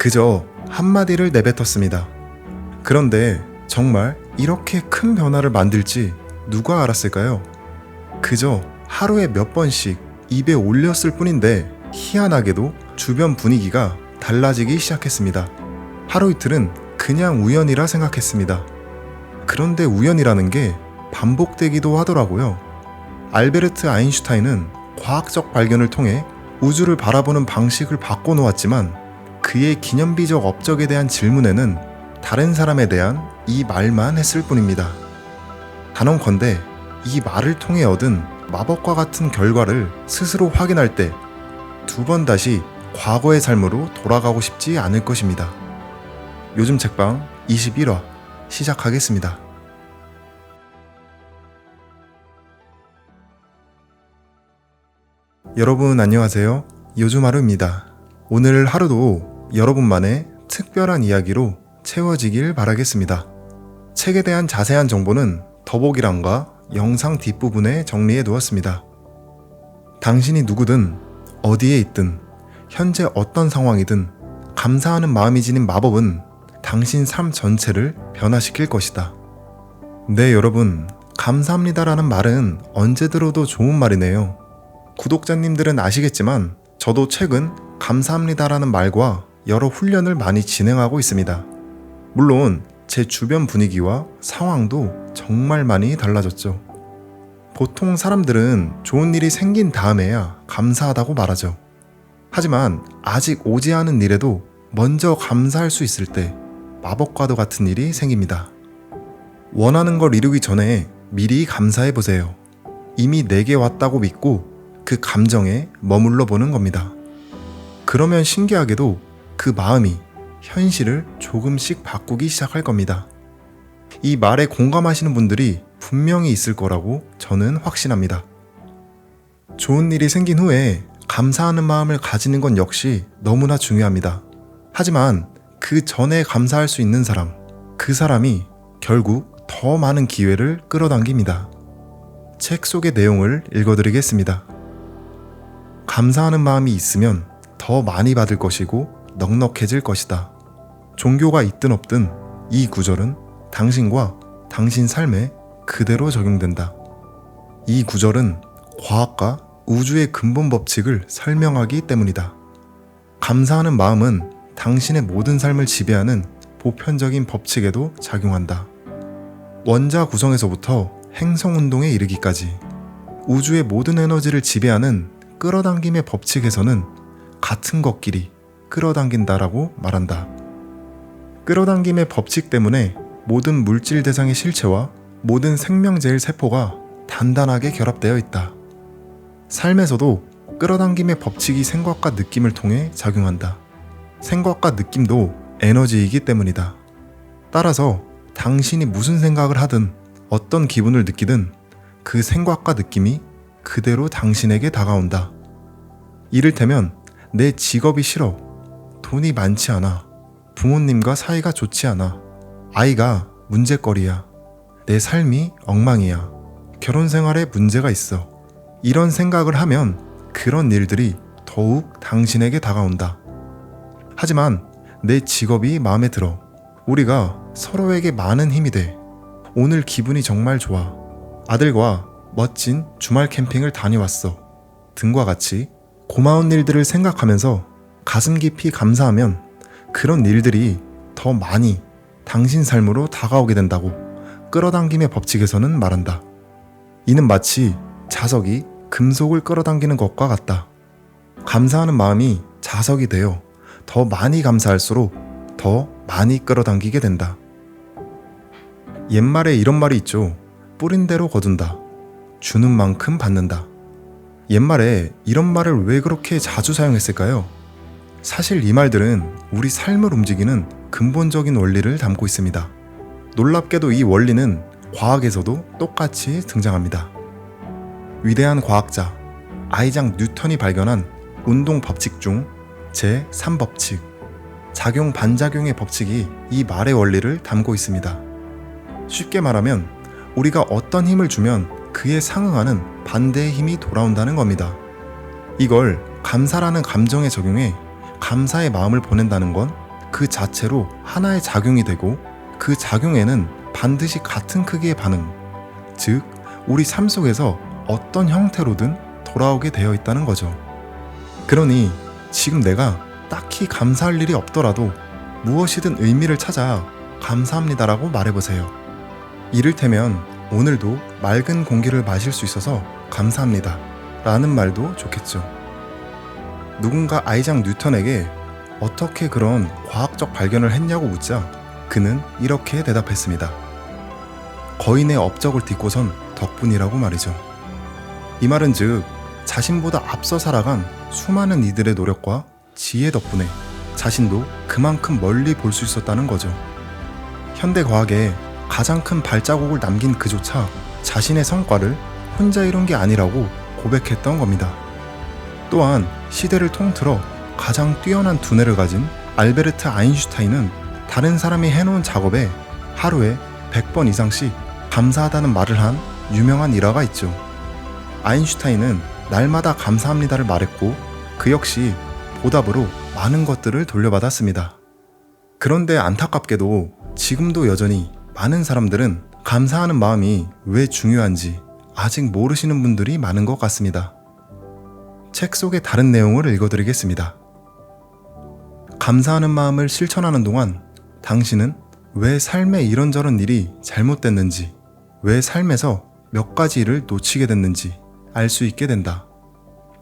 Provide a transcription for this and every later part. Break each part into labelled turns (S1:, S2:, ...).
S1: 그저 한마디를 내뱉었습니다. 그런데 정말 이렇게 큰 변화를 만들지 누가 알았을까요? 그저 하루에 몇 번씩 입에 올렸을 뿐인데 희한하게도 주변 분위기가 달라지기 시작했습니다. 하루 이틀은 그냥 우연이라 생각했습니다. 그런데 우연이라는 게 반복되기도 하더라고요. 알베르트 아인슈타인은 과학적 발견을 통해 우주를 바라보는 방식을 바꿔놓았지만 그의 기념비적 업적에 대한 질문에는 다른 사람에 대한 이 말만 했을 뿐입니다. 단언컨대 이 말을 통해 얻은 마법과 같은 결과를 스스로 확인할 때 두 번 다시 과거의 삶으로 돌아가고 싶지 않을 것입니다. 요즘 책방 21화 시작하겠습니다. 여러분 안녕하세요. 요즘 하루입니다. 오늘 하루도 여러분만의 특별한 이야기로 채워지길 바라겠습니다. 책에 대한 자세한 정보는 더보기란과 영상 뒷부분에 정리해 두었습니다. 당신이 누구든 어디에 있든 현재 어떤 상황이든 감사하는 마음이 지닌 마법은 당신 삶 전체를 변화시킬 것이다. 네, 여러분, 감사합니다라는 말은 언제 들어도 좋은 말이네요. 구독자님들은 아시겠지만 저도 최근 감사합니다라는 말과 여러 훈련을 많이 진행하고 있습니다. 물론 제 주변 분위기와 상황도 정말 많이 달라졌죠. 보통 사람들은 좋은 일이 생긴 다음에야 감사하다고 말하죠. 하지만 아직 오지 않은 일에도 먼저 감사할 수 있을 때 마법과도 같은 일이 생깁니다. 원하는 걸 이루기 전에 미리 감사해 보세요. 이미 내게 왔다고 믿고 그 감정에 머물러 보는 겁니다. 그러면 신기하게도 그 마음이 현실을 조금씩 바꾸기 시작할 겁니다. 이 말에 공감하시는 분들이 분명히 있을 거라고 저는 확신합니다. 좋은 일이 생긴 후에 감사하는 마음을 가지는 건 역시 너무나 중요합니다. 하지만 그 전에 감사할 수 있는 사람, 그 사람이 결국 더 많은 기회를 끌어당깁니다. 책 속의 내용을 읽어드리겠습니다. 감사하는 마음이 있으면 더 많이 받을 것이고 넉넉해질 것이다. 종교가 있든 없든 이 구절은 당신과 당신 삶에 그대로 적용된다. 이 구절은 과학과 우주의 근본 법칙을 설명하기 때문이다. 감사하는 마음은 당신의 모든 삶을 지배하는 보편적인 법칙에도 작용한다. 원자 구성에서부터 행성 운동에 이르기까지 우주의 모든 에너지를 지배하는 끌어당김의 법칙에서는 같은 것끼리 끌어당긴다라고 말한다. 끌어당김의 법칙 때문에 모든 물질 대상의 실체와 모든 생명체의 세포가 단단하게 결합되어 있다. 삶에서도 끌어당김의 법칙이 생각과 느낌을 통해 작용한다. 생각과 느낌도 에너지이기 때문이다. 따라서 당신이 무슨 생각을 하든 어떤 기분을 느끼든 그 생각과 느낌이 그대로 당신에게 다가온다. 이를테면 내 직업이 싫어, 돈이 많지 않아, 부모님과 사이가 좋지 않아, 아이가 문제거리야, 내 삶이 엉망이야, 결혼 생활에 문제가 있어. 이런 생각을 하면 그런 일들이 더욱 당신에게 다가온다. 하지만 내 직업이 마음에 들어, 우리가 서로에게 많은 힘이 돼, 오늘 기분이 정말 좋아, 아들과 멋진 주말 캠핑을 다녀왔어 등과 같이 고마운 일들을 생각하면서 가슴 깊이 감사하면 그런 일들이 더 많이 당신 삶으로 다가오게 된다고 끌어당김의 법칙에서는 말한다. 이는 마치 자석이 금속을 끌어당기는 것과 같다. 감사하는 마음이 자석이 되어 더 많이 감사할수록 더 많이 끌어당기게 된다. 옛말에 이런 말이 있죠. 뿌린 대로 거둔다. 주는 만큼 받는다. 옛말에 이런 말을 왜 그렇게 자주 사용했을까요? 사실 이 말들은 우리 삶을 움직이는 근본적인 원리를 담고 있습니다. 놀랍게도 이 원리는 과학에서도 똑같이 등장합니다. 위대한 과학자 아이작 뉴턴이 발견한 운동 법칙 중 제3법칙, 작용 반작용의 법칙이 이 말의 원리를 담고 있습니다. 쉽게 말하면 우리가 어떤 힘을 주면 그에 상응하는 반대의 힘이 돌아온다는 겁니다. 이걸 감사라는 감정에 적용해 감사의 마음을 보낸다는 건 그 자체로 하나의 작용이 되고 그 작용에는 반드시 같은 크기의 반응, 즉 우리 삶 속에서 어떤 형태로든 돌아오게 되어 있다는 거죠. 그러니 지금 내가 딱히 감사할 일이 없더라도 무엇이든 의미를 찾아 감사합니다라고 말해보세요. 이를테면 오늘도 맑은 공기를 마실 수 있어서 감사합니다 라는 말도 좋겠죠. 누군가 아이작 뉴턴에게 어떻게 그런 과학적 발견을 했냐고 묻자 그는 이렇게 대답했습니다. 거인의 업적을 딛고선 덕분이라고 말이죠. 이 말은 즉 자신보다 앞서 살아간 수많은 이들의 노력과 지혜 덕분에 자신도 그만큼 멀리 볼 수 있었다는 거죠. 현대 과학에 가장 큰 발자국을 남긴 그조차 자신의 성과를 혼자 이룬 게 아니라고 고백했던 겁니다. 또한 시대를 통틀어 가장 뛰어난 두뇌를 가진 알베르트 아인슈타인은 다른 사람이 해놓은 작업에 하루에 100번 이상씩 감사하다는 말을 한 유명한 일화가 있죠. 아인슈타인은 날마다 감사합니다를 말했고 그 역시 보답으로 많은 것들을 돌려받았습니다. 그런데 안타깝게도 지금도 여전히 많은 사람들은 감사하는 마음이 왜 중요한지 아직 모르시는 분들이 많은 것 같습니다. 책 속의 다른 내용을 읽어드리겠습니다. 감사하는 마음을 실천하는 동안 당신은 왜 삶에 이런저런 일이 잘못됐는지, 왜 삶에서 몇 가지 일을 놓치게 됐는지 알 수 있게 된다.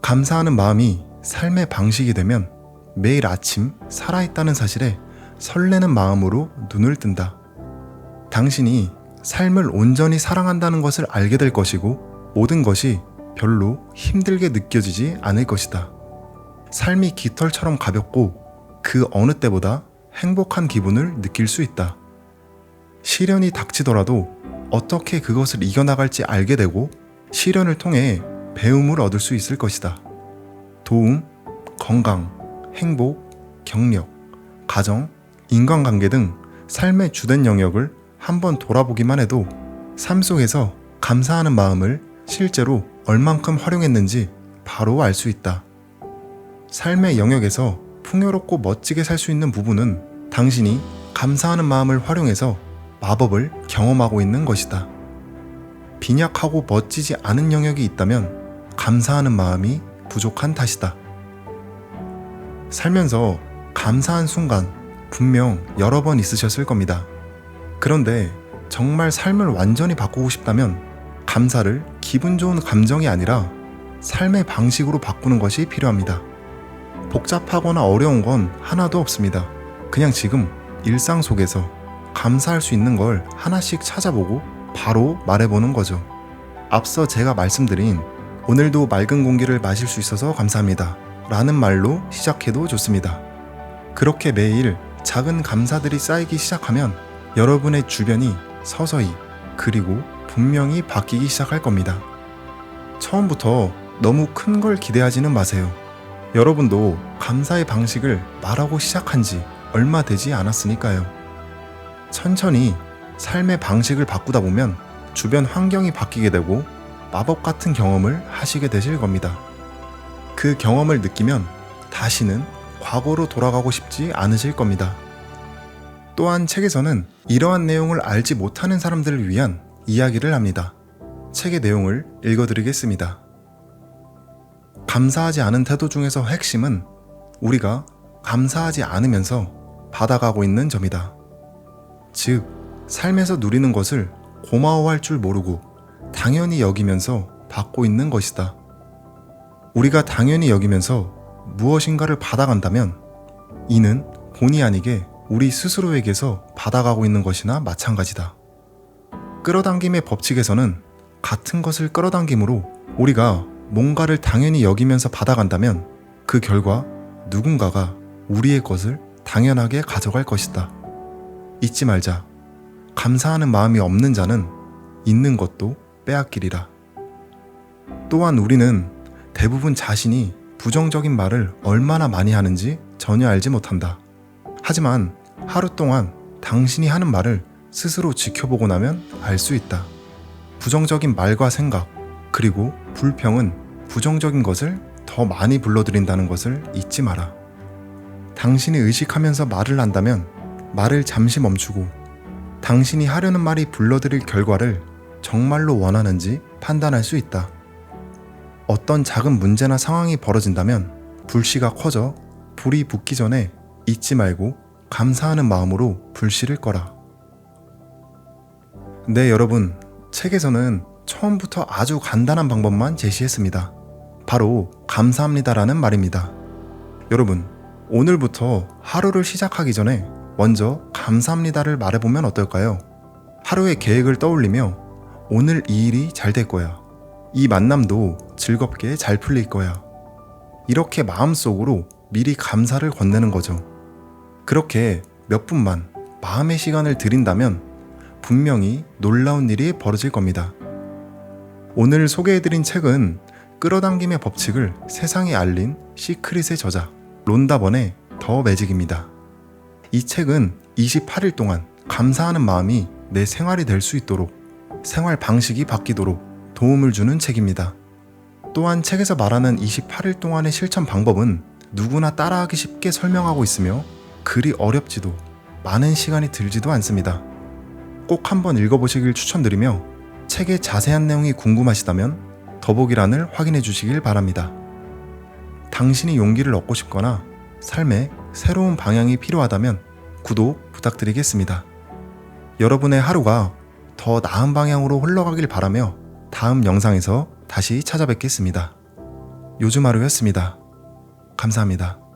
S1: 감사하는 마음이 삶의 방식이 되면 매일 아침 살아있다는 사실에 설레는 마음으로 눈을 뜬다. 당신이 삶을 온전히 사랑한다는 것을 알게 될 것이고 모든 것이 별로 힘들게 느껴지지 않을 것이다. 삶이 깃털처럼 가볍고 그 어느 때보다 행복한 기분을 느낄 수 있다. 시련이 닥치더라도 어떻게 그것을 이겨나갈지 알게 되고 시련을 통해 배움을 얻을 수 있을 것이다. 도움, 건강, 행복, 경력, 가정, 인간관계 등 삶의 주된 영역을 한번 돌아보기만 해도 삶 속에서 감사하는 마음을 실제로 얼만큼 활용했는지 바로 알 수 있다. 삶의 영역에서 풍요롭고 멋지게 살 수 있는 부분은 당신이 감사하는 마음을 활용해서 마법을 경험하고 있는 것이다. 빈약하고 멋지지 않은 영역이 있다면 감사하는 마음이 부족한 탓이다. 살면서 감사한 순간 분명 여러 번 있으셨을 겁니다. 그런데 정말 삶을 완전히 바꾸고 싶다면 감사를 기분 좋은 감정이 아니라 삶의 방식으로 바꾸는 것이 필요합니다. 복잡하거나 어려운 건 하나도 없습니다. 그냥 지금 일상 속에서 감사할 수 있는 걸 하나씩 찾아보고 바로 말해보는 거죠. 앞서 제가 말씀드린 오늘도 맑은 공기를 마실 수 있어서 감사합니다 라는 말로 시작해도 좋습니다. 그렇게 매일 작은 감사들이 쌓이기 시작하면 여러분의 주변이 서서히 그리고 분명히 바뀌기 시작할 겁니다. 처음부터 너무 큰 걸 기대하지는 마세요. 여러분도 감사의 방식을 말하고 시작한 지 얼마 되지 않았으니까요. 천천히 삶의 방식을 바꾸다 보면 주변 환경이 바뀌게 되고 마법 같은 경험을 하시게 되실 겁니다. 그 경험을 느끼면 다시는 과거로 돌아가고 싶지 않으실 겁니다. 또한 책에서는 이러한 내용을 알지 못하는 사람들을 위한 이야기를 합니다. 책의 내용을 읽어드리겠습니다. 감사하지 않은 태도 중에서 핵심은 우리가 감사하지 않으면서 받아가고 있는 점이다. 즉, 삶에서 누리는 것을 고마워할 줄 모르고 당연히 여기면서 받고 있는 것이다. 우리가 당연히 여기면서 무엇인가를 받아간다면 이는 본의 아니게 우리 스스로에게서 받아가고 있는 것이나 마찬가지다. 끌어당김의 법칙에서는 같은 것을 끌어당김으로 우리가 뭔가를 당연히 여기면서 받아간다면 그 결과 누군가가 우리의 것을 당연하게 가져갈 것이다. 잊지 말자. 감사하는 마음이 없는 자는 있는 것도 빼앗기리라. 또한 우리는 대부분 자신이 부정적인 말을 얼마나 많이 하는지 전혀 알지 못한다. 하지만 하루 동안 당신이 하는 말을 스스로 지켜보고 나면 알 수 있다. 부정적인 말과 생각, 그리고 불평은 부정적인 것을 더 많이 불러들인다는 것을 잊지 마라. 당신이 의식하면서 말을 한다면 말을 잠시 멈추고 당신이 하려는 말이 불러들일 결과를 정말로 원하는지 판단할 수 있다. 어떤 작은 문제나 상황이 벌어진다면 불씨가 커져 불이 붙기 전에 잊지 말고 감사하는 마음으로 불씨를 꺼라. 네, 여러분, 책에서는 처음부터 아주 간단한 방법만 제시했습니다. 바로 감사합니다라는 말입니다. 여러분, 오늘부터 하루를 시작하기 전에 먼저 감사합니다를 말해보면 어떨까요? 하루의 계획을 떠올리며 오늘 이 일이 잘 될 거야. 이 만남도 즐겁게 잘 풀릴 거야. 이렇게 마음속으로 미리 감사를 건네는 거죠. 그렇게 몇 분만 마음의 시간을 들인다면 분명히 놀라운 일이 벌어질 겁니다. 오늘 소개해드린 책은 끌어당김의 법칙을 세상에 알린 시크릿의 저자 론다 번의 더 매직입니다. 이 책은 28일 동안 감사하는 마음이 내 생활이 될 수 있도록 생활 방식이 바뀌도록 도움을 주는 책입니다. 또한 책에서 말하는 28일 동안의 실천 방법은 누구나 따라하기 쉽게 설명하고 있으며 그리 어렵지도 많은 시간이 들지도 않습니다. 꼭 한번 읽어보시길 추천드리며 책의 자세한 내용이 궁금하시다면 더보기란을 확인해 주시길 바랍니다. 당신이 용기를 얻고 싶거나 삶에 새로운 방향이 필요하다면 구독 부탁드리겠습니다. 여러분의 하루가 더 나은 방향으로 흘러가길 바라며 다음 영상에서 다시 찾아뵙겠습니다. 요즘 하루였습니다. 감사합니다.